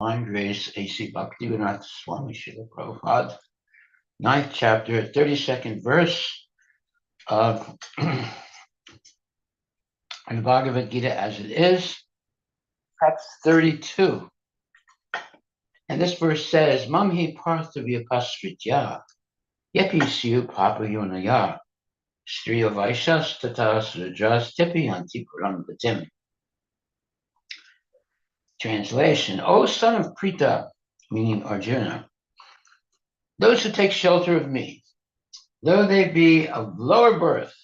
Divine Grace, A.C. Bhaktivinoda Swami Srila Prabhupada, ninth chapter, 32nd verse of the Bhagavad Gita as it is, text 32. And this verse says, Mamhi parthavya pasritya, yepi siyu papayonaya, striya vaishas tata sudras tepi anti puram gatim. Translation, O son of Prita, meaning Arjuna, those who take shelter of me, though they be of lower birth,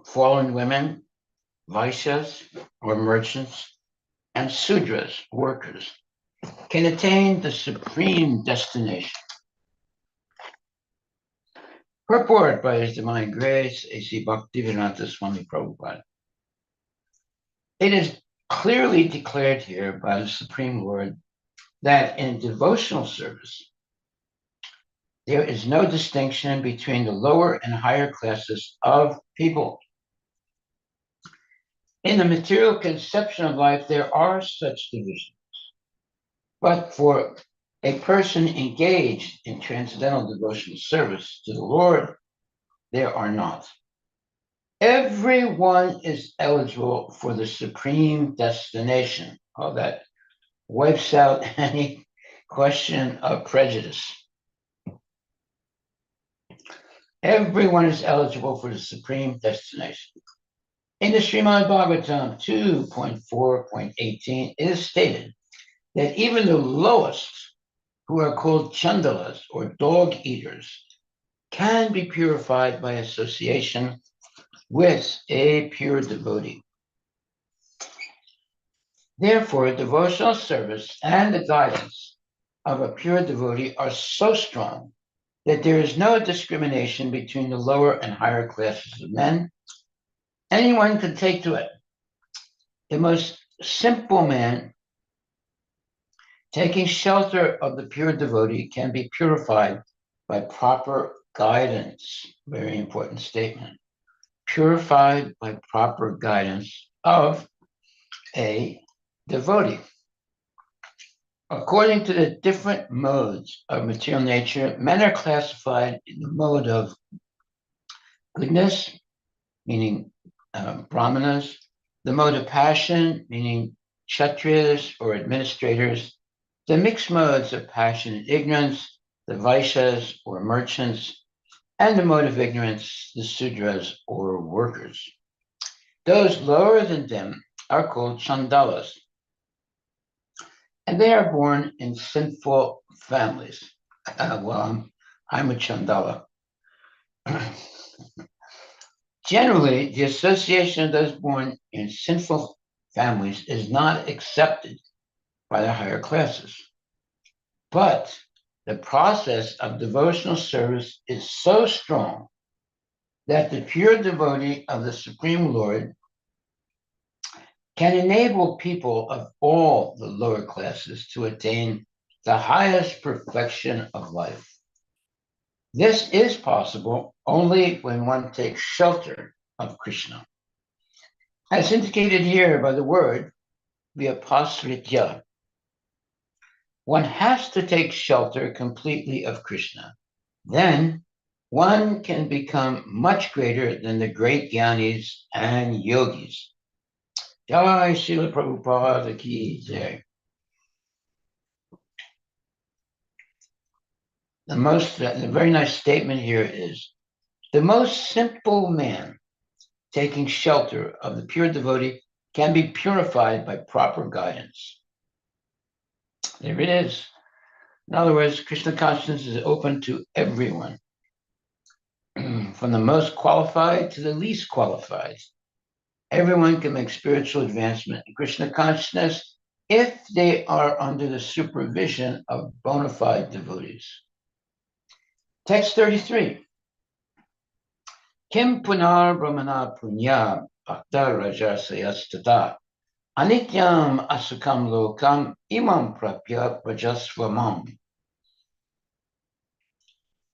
fallen women, Vaishyas or merchants, and Sudras, workers, can attain the supreme destination. Purport by His Divine Grace, A.C. Bhaktivinoda Swami Prabhupada. It is clearly declared here by the Supreme Lord that in devotional service, there is no distinction between the lower and higher classes of people. In the material conception of life, there are such divisions. But for a person engaged in transcendental devotional service to the Lord, there are not. Everyone is eligible for the supreme destination. Oh, that wipes out any question of prejudice. Everyone is eligible for the supreme destination. In the Srimad Bhagavatam 2.4.18, it is stated that even the lowest, who are called chandalas or dog eaters, can be purified by association with a pure devotee. Therefore, devotional service and the guidance of a pure devotee are so strong that there is no discrimination between the lower and higher classes of men. Anyone can take to it. The most simple man taking shelter of the pure devotee can be purified by proper guidance. Very important statement. Purified by proper guidance of a devotee. According to the different modes of material nature, men are classified in the mode of goodness, meaning brahmanas, the mode of passion, meaning kshatriyas or administrators, the mixed modes of passion and ignorance, the vaishyas or merchants, and the mode of ignorance, the sudras or workers. Those lower than them are called chandalas, and they are born in sinful families. I'm a chandala. Generally, the association of those born in sinful families is not accepted by the higher classes. But the process of devotional service is so strong that the pure devotee of the Supreme Lord can enable people of all the lower classes to attain the highest perfection of life. This is possible only when one takes shelter of Krishna. As indicated here by the word, vyapasritya, one has to take shelter completely of Krishna. Then one can become much greater than the great jnanis and yogis. Jai Srila Prabhupada ki jai. The very nice statement here is, the most simple man taking shelter of the pure devotee can be purified by proper guidance. There it is. In other words, Krishna consciousness is open to everyone, from the most qualified to the least qualified. Everyone can make spiritual advancement in Krishna consciousness if they are under the supervision of bona fide devotees. Text 33. Kim punar brahmana punya bhakta rajasayastata anityam asukam lokam imam prapya rajasvamam.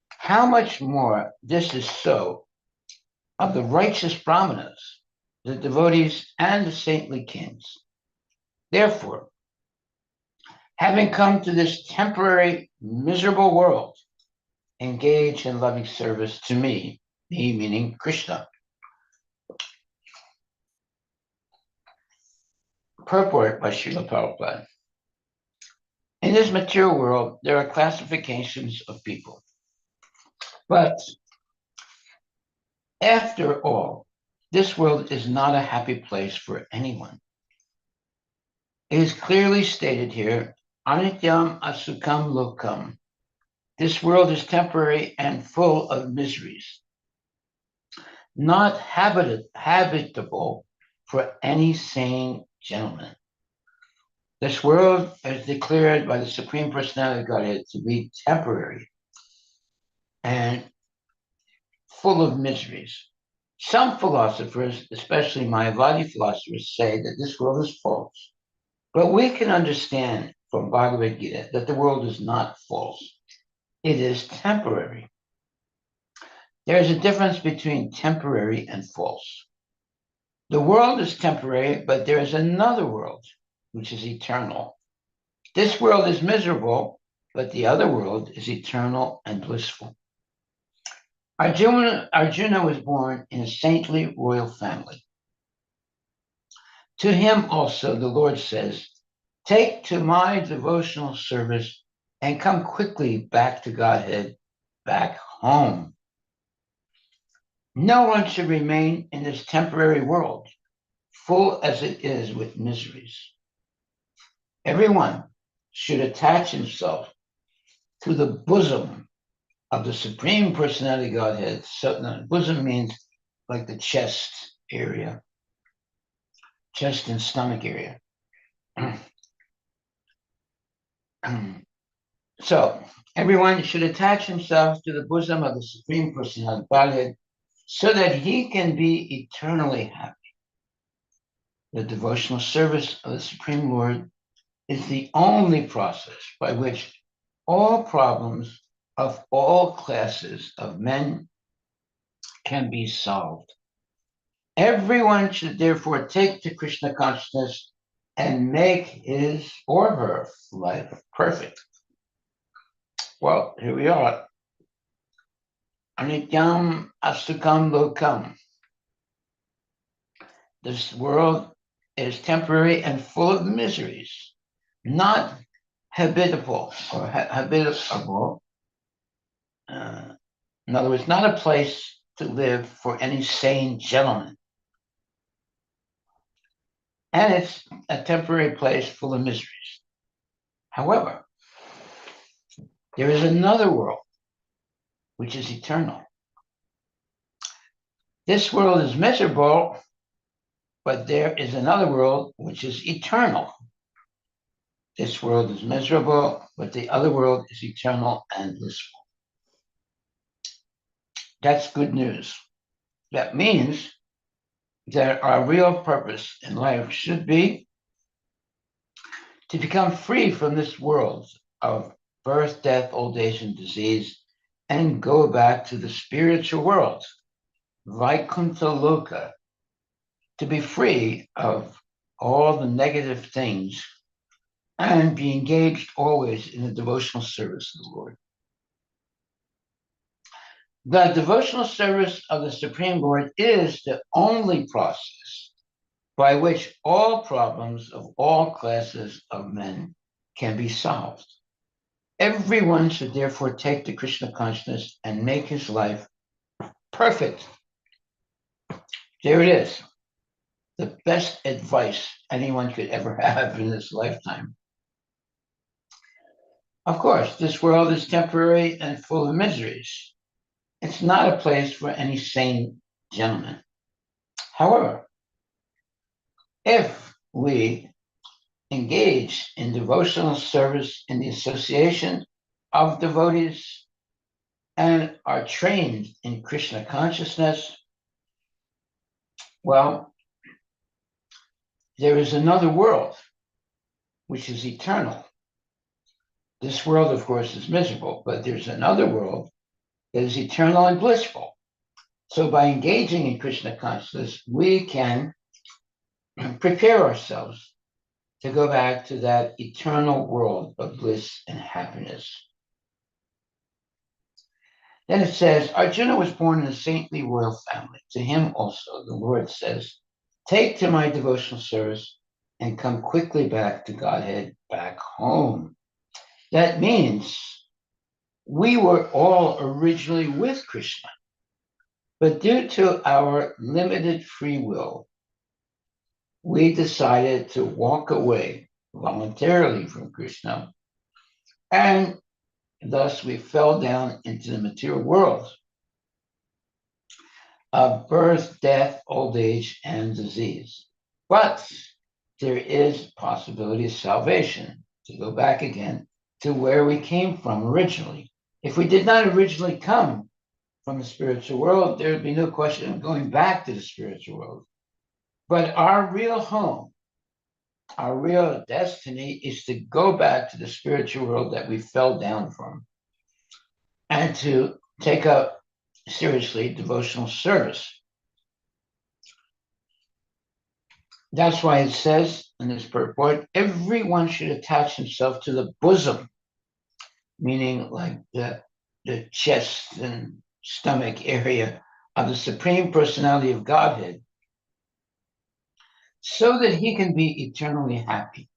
How much more this is so of the righteous brahmanas, the devotees, and the saintly kings. Therefore, having come to this temporary, miserable world, engage in loving service to me meaning Krishna. Purport by Srila Prabhupada. In this material world, there are classifications of people. But after all, this world is not a happy place for anyone. It is clearly stated here, Anityam Asukam Lokam. This world is temporary and full of miseries, not habitable for any sane gentleman. This world is declared by the Supreme Personality of Godhead to be temporary and full of miseries. Some philosophers, especially Mayavadi philosophers, say that this world is false. But we can understand from Bhagavad Gita that the world is not false. It is temporary. There is a difference between temporary and false. The world is temporary, but there is another world, which is eternal. This world is miserable, but the other world is eternal and blissful. Arjuna was born in a saintly royal family. To him also the Lord says, take to my devotional service and come quickly back to Godhead, back home. No one should remain in this temporary world, full as it is with miseries. Everyone should attach himself to the bosom of the Supreme Personality Godhead. So no, bosom means like the chest area, chest and stomach area. So everyone should attach himself to the bosom of the Supreme Personality Godhead so that he can be eternally happy. The devotional service of the Supreme Lord is the only process by which all problems of all classes of men can be solved. Everyone should therefore take to Krishna consciousness and make his or her life perfect. Well, here we are. Anityam Asukam Lokam. This world is temporary and full of miseries, not habitable or habitable. In other words, not a place to live for any sane gentleman. And it's a temporary place full of miseries. However, there is another world, which is eternal. This world is miserable, but there is another world which is eternal. This world is miserable, but the other world is eternal and blissful. That's good news. That means that our real purpose in life should be to become free from this world of birth, death, old age, and disease, and go back to the spiritual world, Vaikuntha Loka, to be free of all the negative things and be engaged always in the devotional service of the Lord. The devotional service of the Supreme Lord is the only process by which all problems of all classes of men can be solved. Everyone should therefore take to Krishna consciousness and make his life perfect. There it is. The best advice anyone could ever have in this lifetime. Of course, this world is temporary and full of miseries. It's not a place for any sane gentleman. However, if we engage in devotional service in the association of devotees and are trained in Krishna consciousness, well, there is another world which is eternal. This world, of course, is miserable, but there's another world that is eternal and blissful. So by engaging in Krishna consciousness, we can prepare ourselves to go back to that eternal world of bliss and happiness. Then it says, Arjuna was born in a saintly royal family. To him also, the Lord says, take to my devotional service and come quickly back to Godhead, back home. That means we were all originally with Krishna, but due to our limited free will, we decided to walk away voluntarily from Krishna, and thus we fell down into the material world of birth, death, old age, and disease. But there is possibility of salvation, to go back again to where we came from originally. If we did not originally come from the spiritual world, there would be no question of going back to the spiritual world. But our real home, our real destiny is to go back to the spiritual world that we fell down from and to take up seriously devotional service. That's why it says in this purport, everyone should attach himself to the bosom, meaning like the chest and stomach area of the Supreme Personality of Godhead, so that he can be eternally happy.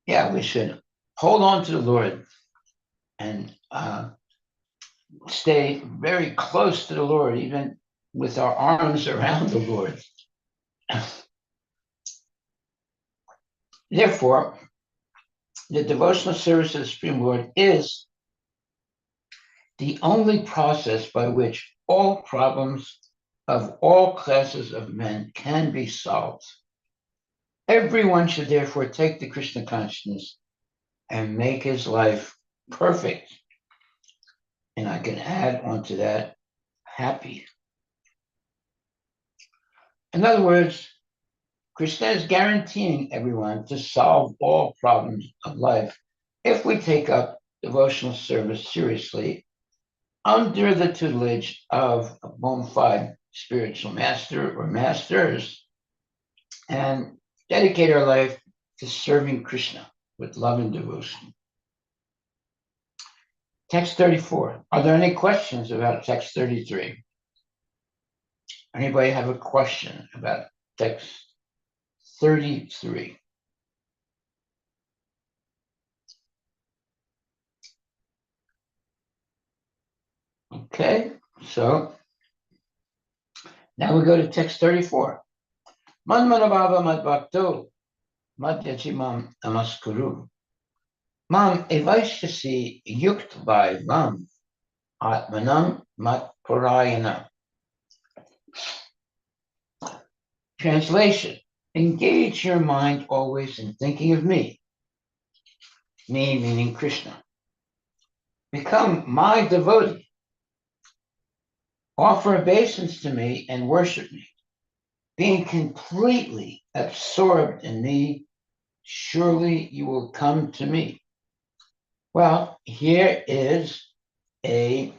Yeah, we should hold on to the Lord and stay very close to the Lord, even with our arms around the Lord. Therefore, the devotional service of the Supreme Lord is the only process by which all problems of all classes of men can be solved. Everyone should therefore take the Krishna consciousness and make his life perfect. And I can add onto that, happy. In other words, Krishna is guaranteeing everyone to solve all problems of life if we take up devotional service seriously under the tutelage of a bona fide spiritual master or masters, and dedicate our life to serving Krishna with love and devotion. Text 34. Are there any questions about text 33? Anybody have a question about text 33? Okay, so now we go to text 34. Man manabhava madbhakto madhyachimam namaskuru. Mam evaishasi yukt vam atmanam matparayana. Translation: engage your mind always in thinking of me. Me meaning Krishna. Become my devotee. Offer obeisance to me and worship me. Being completely absorbed in me, surely you will come to me. Well, here is a,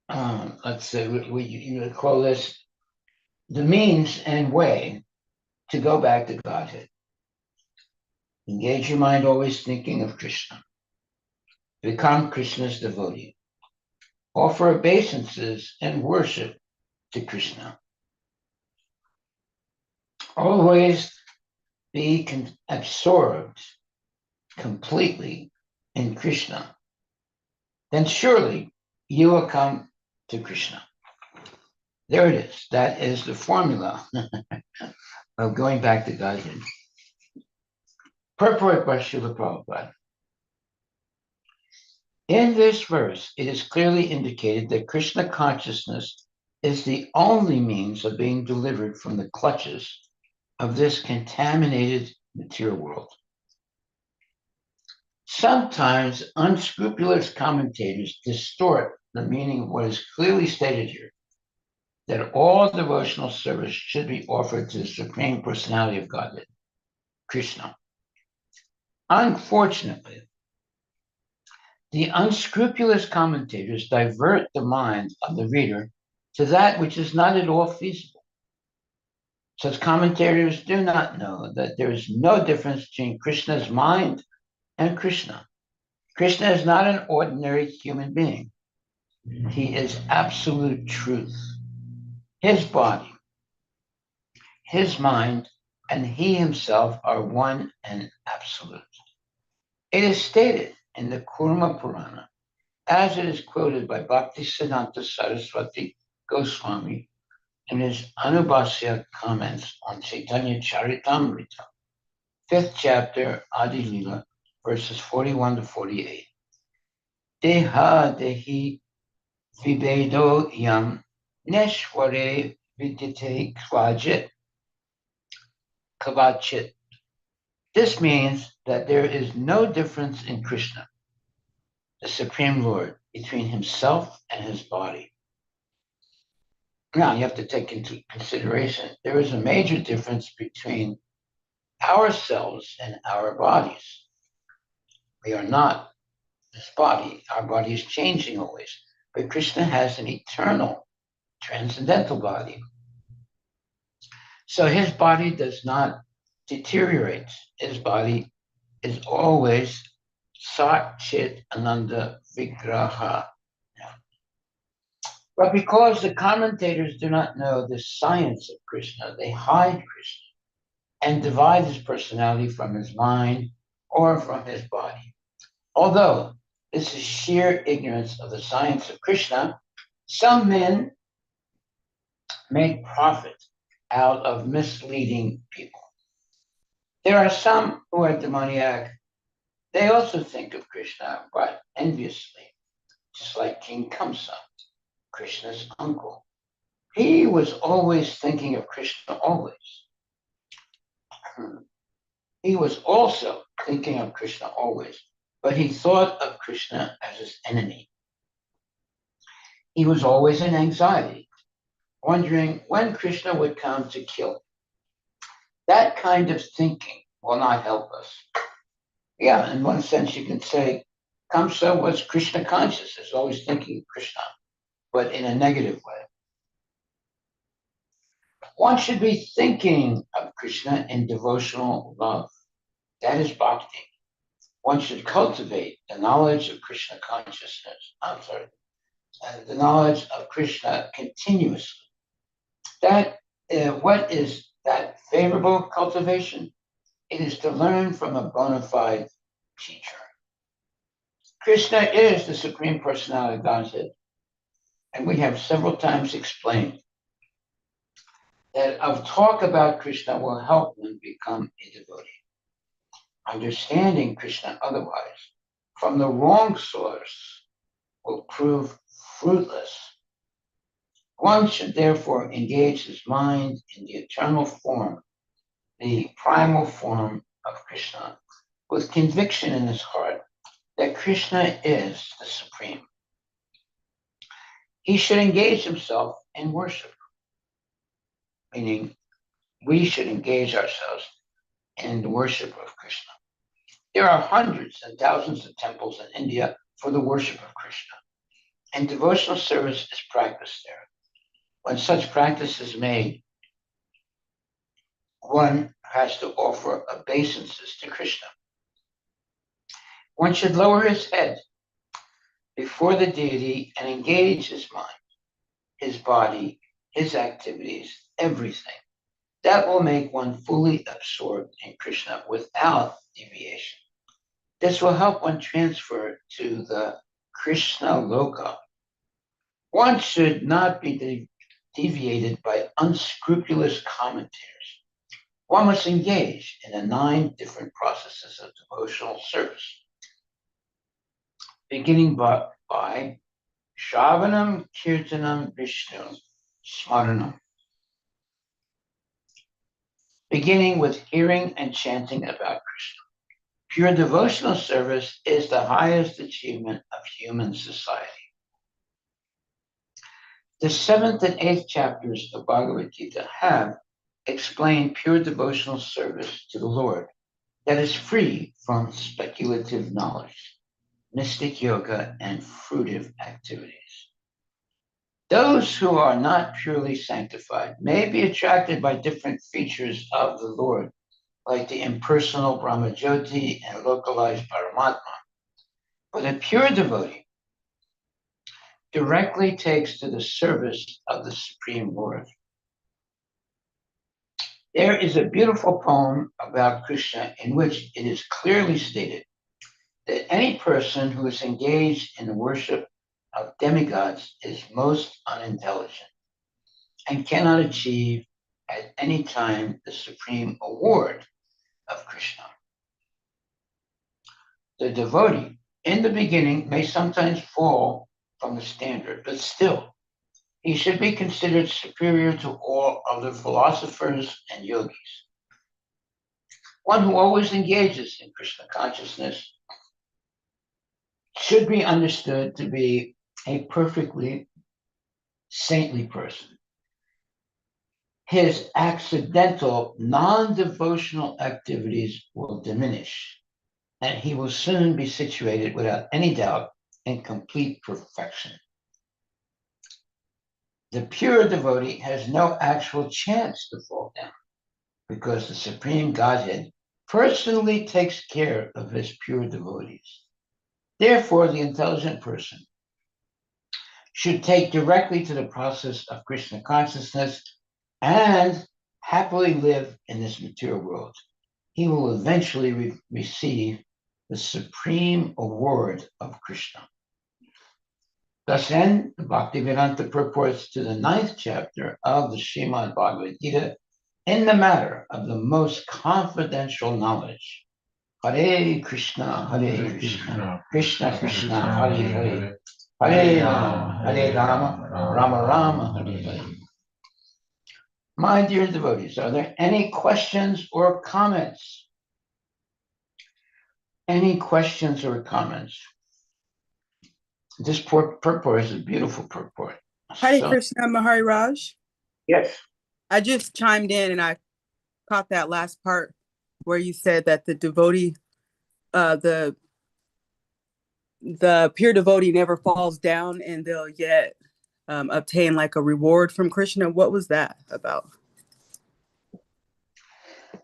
let's say, you would call this the means and way to go back to Godhead. Engage your mind always thinking of Krishna. Become Krishna's devotee. Offer obeisances and worship to Krishna. Always be absorbed completely in Krishna. Then surely you will come to Krishna. There it is. That is the formula of going back to Godhead. Purport by Srila Prabhupada. In this verse, it is clearly indicated that Krishna consciousness is the only means of being delivered from the clutches of this contaminated material world. Sometimes unscrupulous commentators distort the meaning of what is clearly stated here, that all devotional service should be offered to the Supreme Personality of Godhead, Krishna. Unfortunately, the unscrupulous commentators divert the mind of the reader to that which is not at all feasible. Such commentators do not know that there is no difference between Krishna's mind and Krishna. Krishna is not an ordinary human being. He is absolute truth. His body, his mind, and he himself are one and absolute. It is stated in the Kurma Purana, as it is quoted by Bhaktisiddhanta Saraswati Goswami in his Anubhasya comments on Chaitanya Charitamrita, 5th chapter, Adi Lila, verses 41 to 48. Deha dehi vibedo yam neshware vidyate kvachit. This means that there is no difference in Krishna, the Supreme Lord, between himself and his body. Now, you have to take into consideration there is a major difference between ourselves and our bodies. We are not this body. Our body is changing always. But Krishna has an eternal, transcendental body. So his body does not deteriorate. His body is always Sat Chit Ananda Vigraha. But because the commentators do not know the science of Krishna, they hide Krishna and divide his personality from his mind or from his body. Although this is sheer ignorance of the science of Krishna, some men make profit out of misleading people. There are some who are demoniac. They also think of Krishna, but enviously, just like King Kamsa, Krishna's uncle. He was always thinking of Krishna, always. He was also thinking of Krishna always, but he thought of Krishna as his enemy. He was always in anxiety, wondering when Krishna would come to kill him. That kind of thinking will not help us. Yeah, in one sense, you can say Kamsa was Krishna conscious, is always thinking of Krishna, but in a negative way. One should be thinking of Krishna in devotional love. That is bhakti. One should cultivate the knowledge of Krishna consciousness. The knowledge of Krishna continuously. What is that favorable cultivation? It is to learn from a bona fide teacher. Krishna is the Supreme Personality of Godhead, and we have several times explained that of talk about Krishna will help one become a devotee. Understanding Krishna otherwise, from the wrong source, will prove fruitless. One should therefore engage his mind in the eternal form, the primal form of Krishna, with conviction in his heart that Krishna is the Supreme. He should engage himself in worship, meaning we should engage ourselves in the worship of Krishna. There are hundreds and thousands of temples in India for the worship of Krishna, and devotional service is practiced there. When such practice is made, one has to offer obeisances to Krishna. One should lower his head before the deity and engage his mind, his body, his activities, everything. That will make one fully absorbed in Krishna without deviation. This will help one transfer to the Krishna Loka. One should not be deviated by unscrupulous commentators. One must engage in the 9 different processes of devotional service, beginning by Shravanam, Kirtanam, Vishnu, Smaranam. Beginning with hearing and chanting about Krishna. Pure devotional service is the highest achievement of human society. The 7th and 8th chapters of Bhagavad Gita have explained pure devotional service to the Lord that is free from speculative knowledge, mystic yoga, and fruitive activities. Those who are not purely sanctified may be attracted by different features of the Lord, like the impersonal Brahmajyoti and localized Paramatma. But a pure devotee directly takes to the service of the Supreme Lord. There is a beautiful poem about Krishna in which it is clearly stated that any person who is engaged in the worship of demigods is most unintelligent and cannot achieve at any time the supreme award of Krishna. The devotee in the beginning may sometimes fall from the standard, but still, he should be considered superior to all other philosophers and yogis. One who always engages in Krishna consciousness should be understood to be a perfectly saintly person. His accidental, non-devotional activities will diminish, and he will soon be situated without any doubt in complete perfection. The pure devotee has no actual chance to fall down because the Supreme Godhead personally takes care of his pure devotees. Therefore, the intelligent person should take directly to the process of Krishna consciousness and happily live in this material world. He will eventually receive the supreme award of Krishna. Thus end the Bhaktivedanta purports to the 9th chapter of the Srimad Bhagavad Gita in the matter of the most confidential knowledge. Hare Krishna, Krishna Krishna, Hare Hare, Hare Rama, Rama Rama, Hare Hare. My dear devotees, are there any questions or comments? Any questions or comments? This purport is a beautiful purport. Hare Krishna, Maharaj. Yes. I just chimed in and I caught that last part where you said that the devotee, the pure devotee never falls down and they'll yet obtain like a reward from Krishna. What was that about?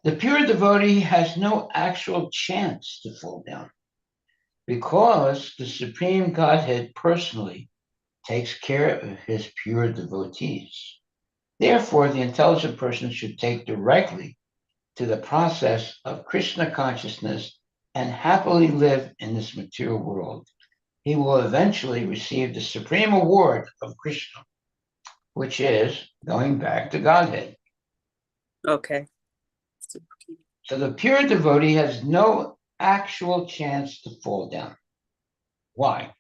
The pure devotee has no actual chance to fall down because the Supreme Godhead personally takes care of his pure devotees. Therefore, the intelligent person should take directly to the process of Krishna consciousness and happily live in this material world. He will eventually receive the supreme award of Krishna, which is going back to Godhead. Okay. So the pure devotee has no actual chance to fall down. Why?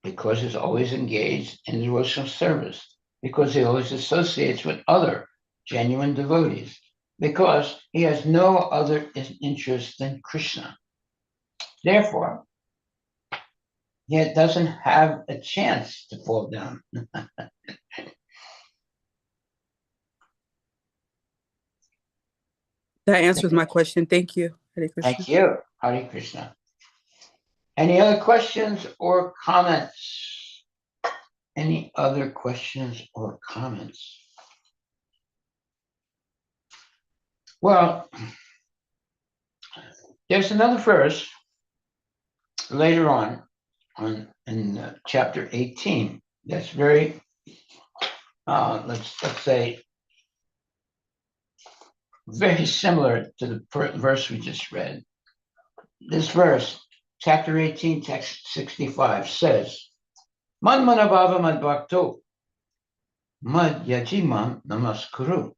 Because he's always engaged in devotional service, because he always associates with other genuine devotees, because he has no other interest than Krishna. Therefore, he doesn't have a chance to fall down. That answers my question. Thank you. Hare Krishna. Thank you. Hare Krishna. Any other questions or comments? Any other questions or comments? Well, there's another verse later on in chapter 18 that's very, let's say, very similar to the verse we just read. This verse, chapter 18, text 65, says, Man manabhava mad bhakto, mad yajimam namaskuru.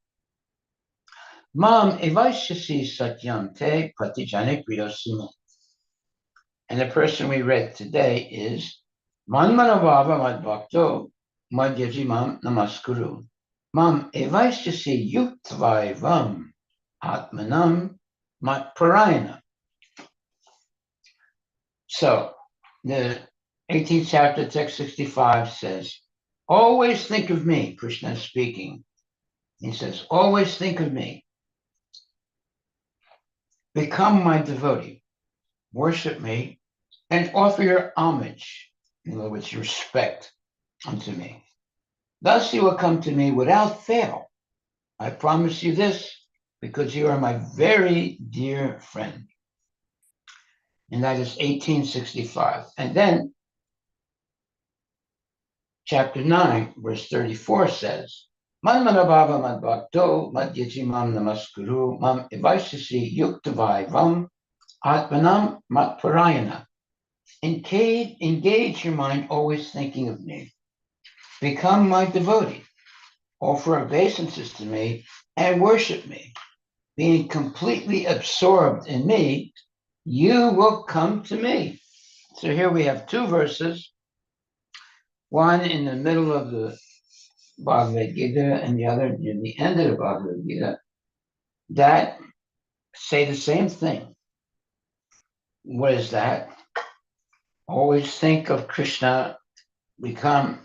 Mam evaishasi satyam te patijane priyasima. And the person we read today is Man manabhava mad bhakto, mad yajimam namaskuru. Mam evaishasi yuktvaivam atmanam mat parayana. So the 18th chapter, text 65 says, always think of me, Krishna is speaking. He says, always think of me. Become my devotee. Worship me and offer your homage, in other words, respect unto me. Thus you will come to me without fail. I promise you this, because you are my very dear friend. And that is 1865. And then chapter 9, verse 34 says, Man manabhava mad bhakto mad yajimam namaskuru mam ivaishasi yuktavai vam atmanam mat parayana. Engage your mind always thinking of me. Become my devotee. Offer obeisances to me and worship me. Being completely absorbed in me, you will come to me. So here we have two verses, one in the middle of the Bhagavad Gita and the other near the end of the Bhagavad Gita, that say the same thing. What is that? Always think of Krishna, become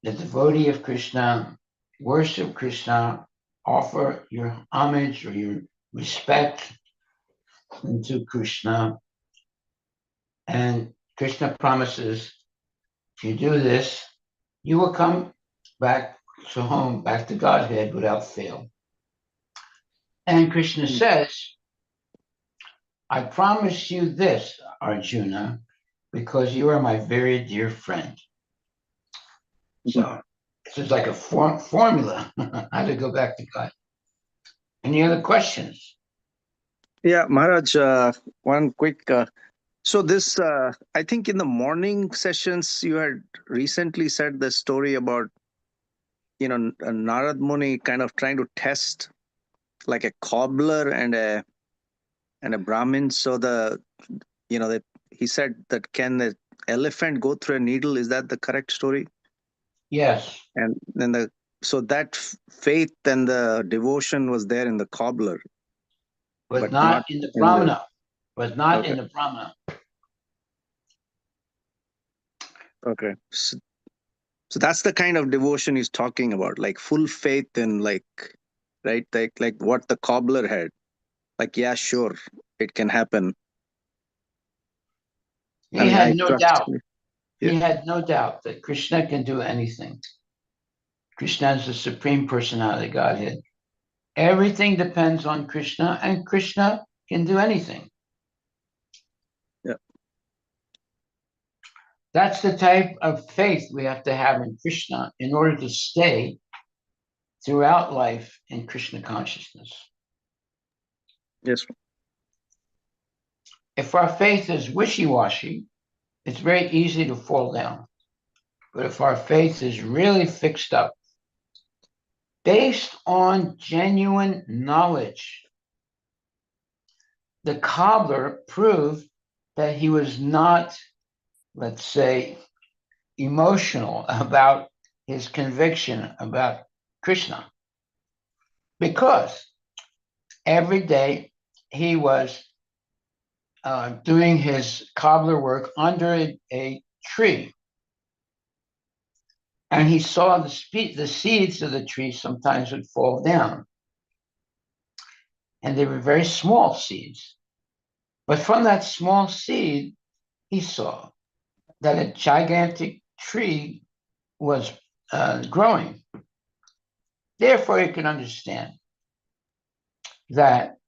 the devotee of Krishna, worship Krishna, offer your homage or your respect to Krishna. And Krishna promises, if you do this, you will come back to home, back to Godhead without fail. And Krishna says, I promise you this, Arjuna, because you are my very dear friend. So this is like a formula how to go back to God. Any other questions? Yeah, Maharaj, one quick. So this, I think in the morning sessions, you had recently said the story about, Narad Muni kind of trying to test like a cobbler and a Brahmin. So he said that can the elephant go through a needle? Is that the correct story? Yes. And then so that faith and the devotion was there in the cobbler, but not in the Brahmana. But not in the Brahmana. Okay. So that's the kind of devotion he's talking about, like full faith in right? Like what the cobbler had. Like, yeah, sure, it can happen. He had no trust. doubt. Yeah. He had no doubt that Krishna can do anything. Krishna is the supreme personality of Godhead. Everything depends on Krishna, and Krishna can do anything. Yeah. That's the type of faith we have to have in Krishna in order to stay throughout life in Krishna consciousness. Yes. If our faith is wishy-washy, it's very easy to fall down. But if our faith is really fixed up, based on genuine knowledge, the cobbler proved that he was not, let's say, emotional about his conviction about Krishna, because every day he was doing his cobbler work under a tree. And he saw the seeds of the tree sometimes would fall down. And they were very small seeds. But from that small seed, he saw that a gigantic tree was growing. Therefore, you can understand that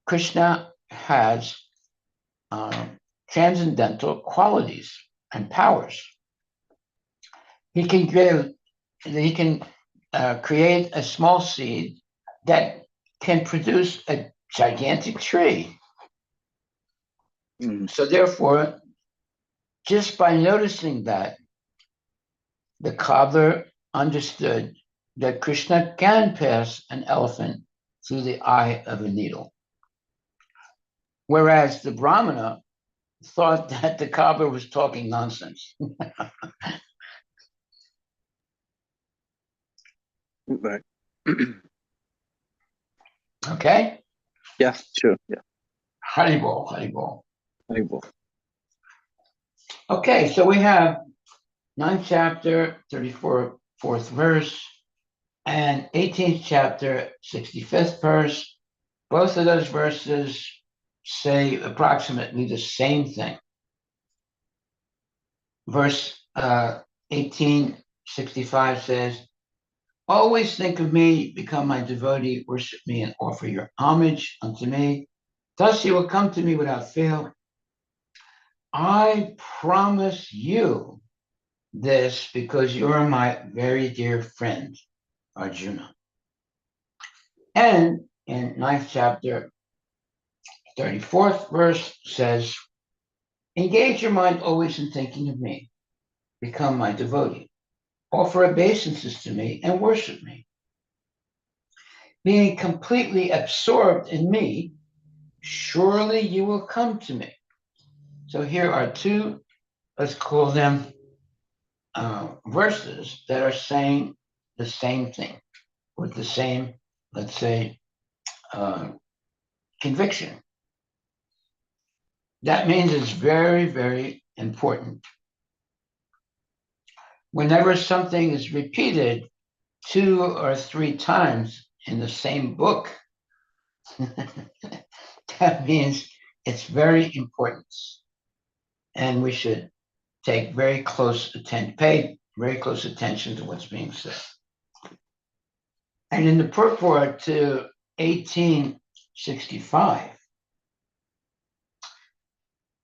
Krishna has transcendental qualities and powers. He can create a small seed that can produce a gigantic tree. Mm. So therefore, just by noticing that, the cobbler understood that Krishna can pass an elephant through the eye of a needle. Whereas the Brahmana thought that the cobbler was talking nonsense. Right. Okay? Yeah, sure. Yeah. Haribol, Haribol. Haribol. Okay, so we have 9th chapter, 34th verse, and 18th chapter, 65th verse. Both of those verses say approximately the same thing. Verse 18 65 says, always think of me, become my devotee, worship me, and offer your homage unto me. Thus you will come to me without fail. I promise you this because you are my very dear friend, Arjuna. And in 9th chapter, 34th verse says, engage your mind always in thinking of me, become my devotee, offer obeisances to me, and worship me. Being completely absorbed in me, surely you will come to me. So here are two, let's call them verses that are saying the same thing with the same, let's say, conviction. That means it's very, very important. Whenever something is repeated 2 or 3 times in the same book, that means it's very important. And we should take very close attention, pay very close attention to what's being said. And in the purport to 1865,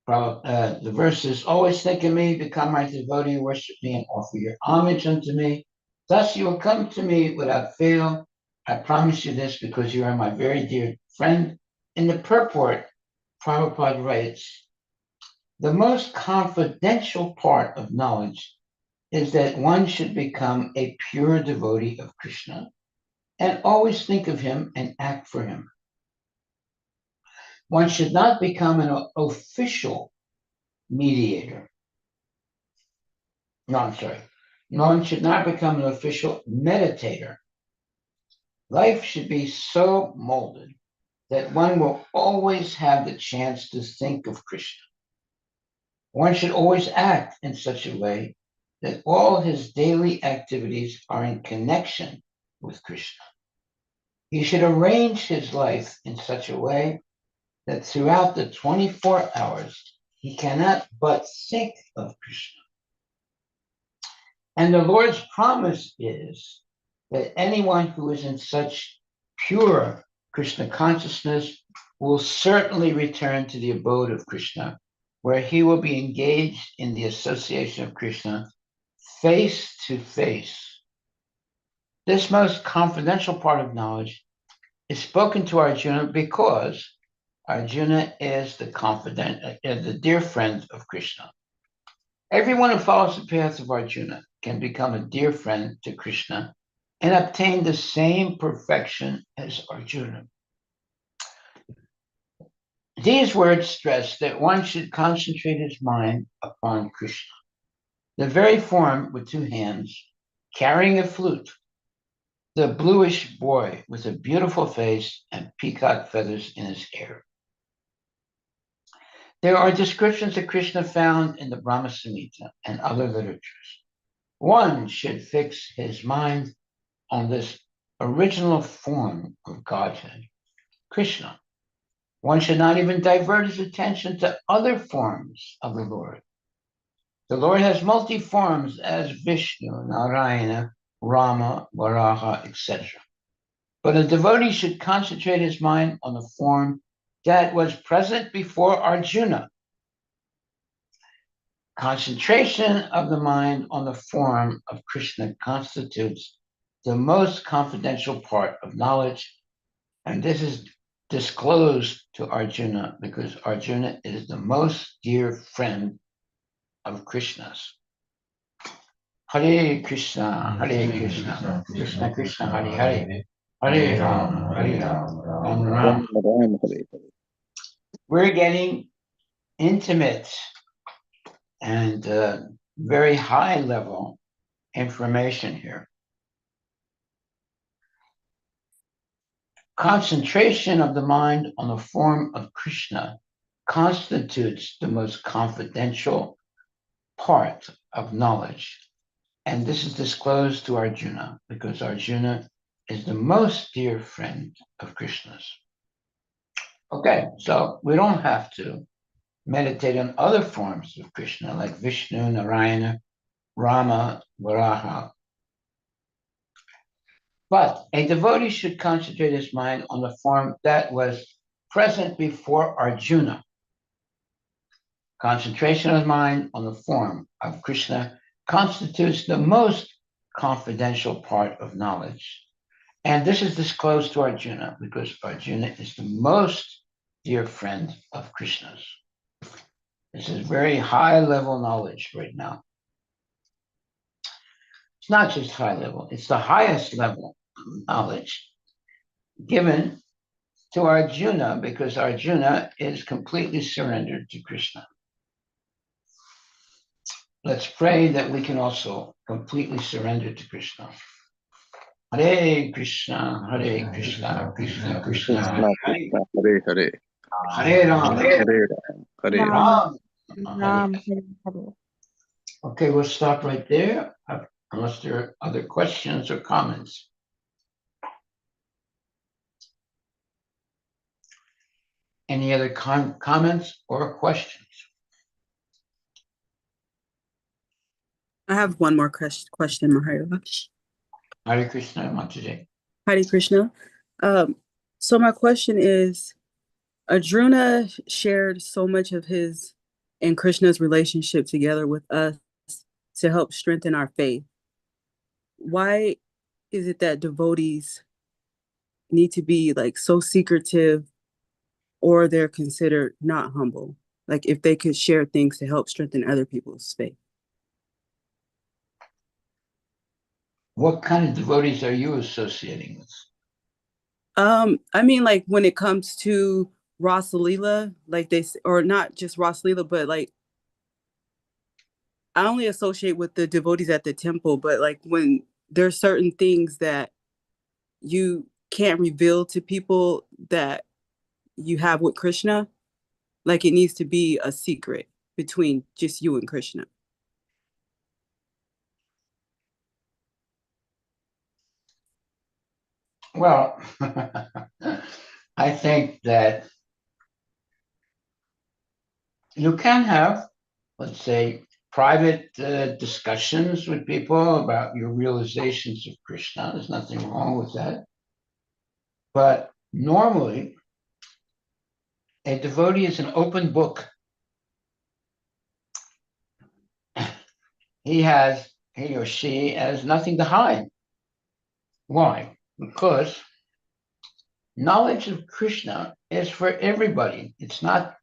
the verse is, always think of me, become my devotee, worship me, and offer your homage unto me. Thus you will come to me without fail. I promise you this because you are my very dear friend. In the purport, Prabhupada writes, the most confidential part of knowledge is that one should become a pure devotee of Krishna and always think of him and act for him. One should not become an official mediator. No, I'm sorry. One should not become an official meditator. Life should be so molded that one will always have the chance to think of Krishna. One should always act in such a way that all his daily activities are in connection with Krishna. He should arrange his life in such a way that throughout the 24 hours, he cannot but think of Krishna. And the Lord's promise is that anyone who is in such pure Krishna consciousness will certainly return to the abode of Krishna, where he will be engaged in the association of Krishna face to face. This most confidential part of knowledge is spoken to Arjuna because Arjuna is the dear friend of Krishna. Everyone who follows the path of Arjuna can become a dear friend to Krishna and obtain the same perfection as Arjuna. These words stress that one should concentrate his mind upon Krishna, the very form with 2 hands, carrying a flute, the bluish boy with a beautiful face and peacock feathers in his hair. There are descriptions of Krishna found in the Brahma Samhita and other literatures. One should fix his mind on this original form of Godhead, Krishna. One should not even divert his attention to other forms of the Lord. The Lord has multi-forms as Vishnu, Narayana, Rama, Varaha, etc. But a devotee should concentrate his mind on the form that was present before Arjuna. Concentration of the mind on the form of Krishna constitutes the most confidential part of knowledge, and this is disclosed to Arjuna because Arjuna is the most dear friend of Krishna's. Hare Krishna, Krishna Krishna, Hare Hare, Hare Rama, Ram Ram. We're getting intimate and very high level information here. Concentration of the mind on the form of Krishna constitutes the most confidential part of knowledge. And this is disclosed to Arjuna because Arjuna is the most dear friend of Krishna's. Okay, so we don't have to meditate on other forms of Krishna like Vishnu, Narayana, Rama, Varaha. But a devotee should concentrate his mind on the form that was present before Arjuna. Concentration of mind on the form of Krishna constitutes the most confidential part of knowledge. And this is disclosed to Arjuna because Arjuna is the most dear friend of Krishna's. This is very high level knowledge right now. It's not just high level, it's the highest level of knowledge given to Arjuna because Arjuna is completely surrendered to Krishna. Let's pray that we can also completely surrender to Krishna. Hare Krishna, Hare Krishna, Krishna Krishna, Krishna, Krishna, Hare Hare, Hare Ram, Hare Ram, Hare Ram. Ram, Ram, Hare. Hare Hare. Okay, we'll stop right there unless there are other questions or comments. Any other comments or questions? I have one more question, Maharaj. Hare Krishna, Mataji. Hare Krishna. So my question is, Arjuna shared so much of his and Krishna's relationship together with us to help strengthen our faith. Why is it that devotees need to be like so secretive or they're considered not humble? Like if they could share things to help strengthen other people's faith. What kind of devotees are you associating with? I mean, like when it comes to Rasalila, like or not just Rasalila, but like I only associate with the devotees at the temple, but like when there's certain things that you can't reveal to people that you have with Krishna, like it needs to be a secret between just you and Krishna. Well, I think that you can have, let's say, private discussions with people about your realizations of Krishna. There's nothing wrong with that. But normally, a devotee is an open book. He or she has nothing to hide. Why? Because knowledge of Krishna is for everybody. It's not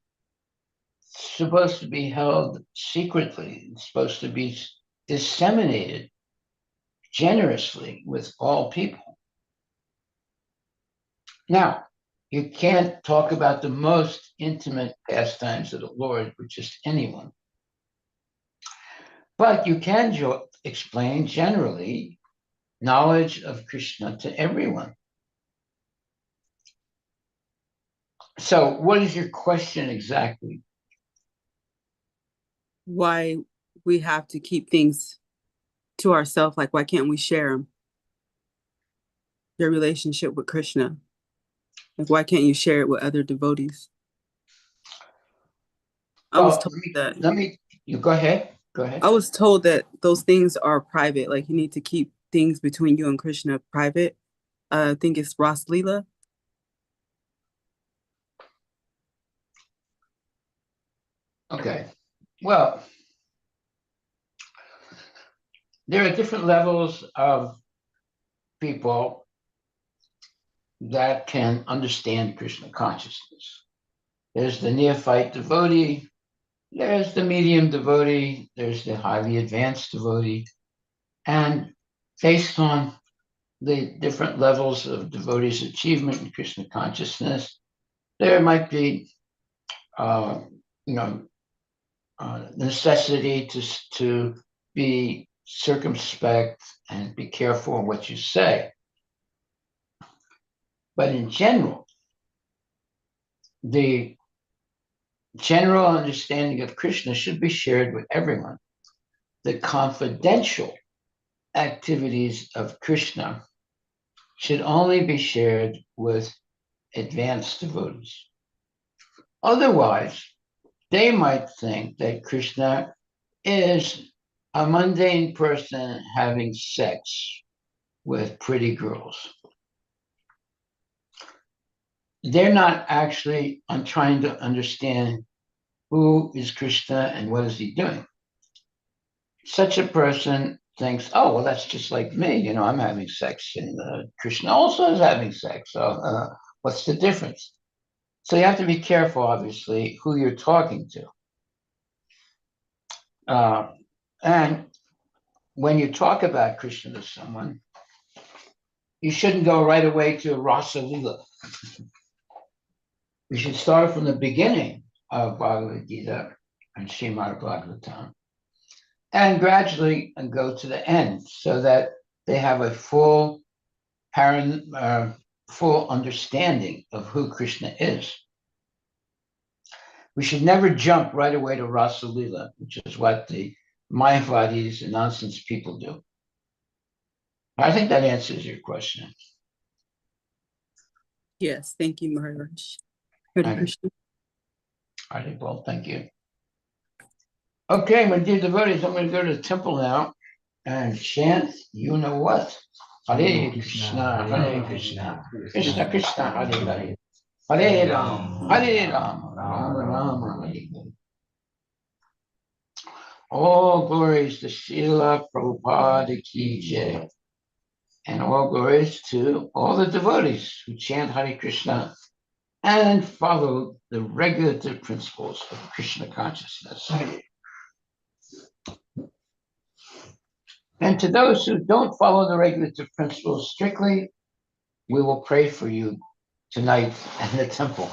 supposed to be held secretly. It's supposed to be disseminated generously with all people. Now, you can't talk about the most intimate pastimes of the Lord with just anyone. But you can explain generally knowledge of Krishna to everyone. So, what is your question exactly? Why we have to keep things to ourselves? Like, why can't we share them? Your relationship with Krishna. Like, why can't you share it with other devotees? I was told that. You go ahead. Go ahead. I was told that those things are private. Like, you need to keep things between you and Krishna private. I think it's Ras Leela. Okay. Well, there are different levels of people that can understand Krishna consciousness. There's the neophyte devotee, there's the medium devotee, there's the highly advanced devotee. And based on the different levels of devotees' achievement in Krishna consciousness, there might be, necessity to be circumspect and be careful in what you say. But in general, the general understanding of Krishna should be shared with everyone. The confidential activities of Krishna should only be shared with advanced devotees. Otherwise, they might think that Krishna is a mundane person having sex with pretty girls. They're not actually trying to understand who is Krishna and what is he doing. Such a person thinks, oh, well, that's just like me. I'm having sex, and Krishna also is having sex. So what's the difference? So you have to be careful, obviously, who you're talking to. And when you talk about Krishna to someone, you shouldn't go right away to Rasa Lila. We should start from the beginning of Bhagavad Gita and Srimad Bhagavatam, and gradually go to the end, so that they have a full understanding of who Krishna is. We should never jump right away to Rasa Lila, which is what the Mayavadis and nonsense people do. I think that answers your question. Yes, thank you, Maharaj. Hare Krishna. Well, thank you. Okay, my dear devotees, I'm going to go to the temple now and chant, you know what? Hare Krishna, Hare Krishna, Krishna Krishna, Hare Hare, Hare Ram, Ram Ram, Hare Hare. All glories to Srila Prabhupada ki jai. And all glories to all the devotees who chant Hare Krishna and follow the regulative principles of Krishna consciousness. And to those who don't follow the regulative principles strictly, we will pray for you tonight in the temple.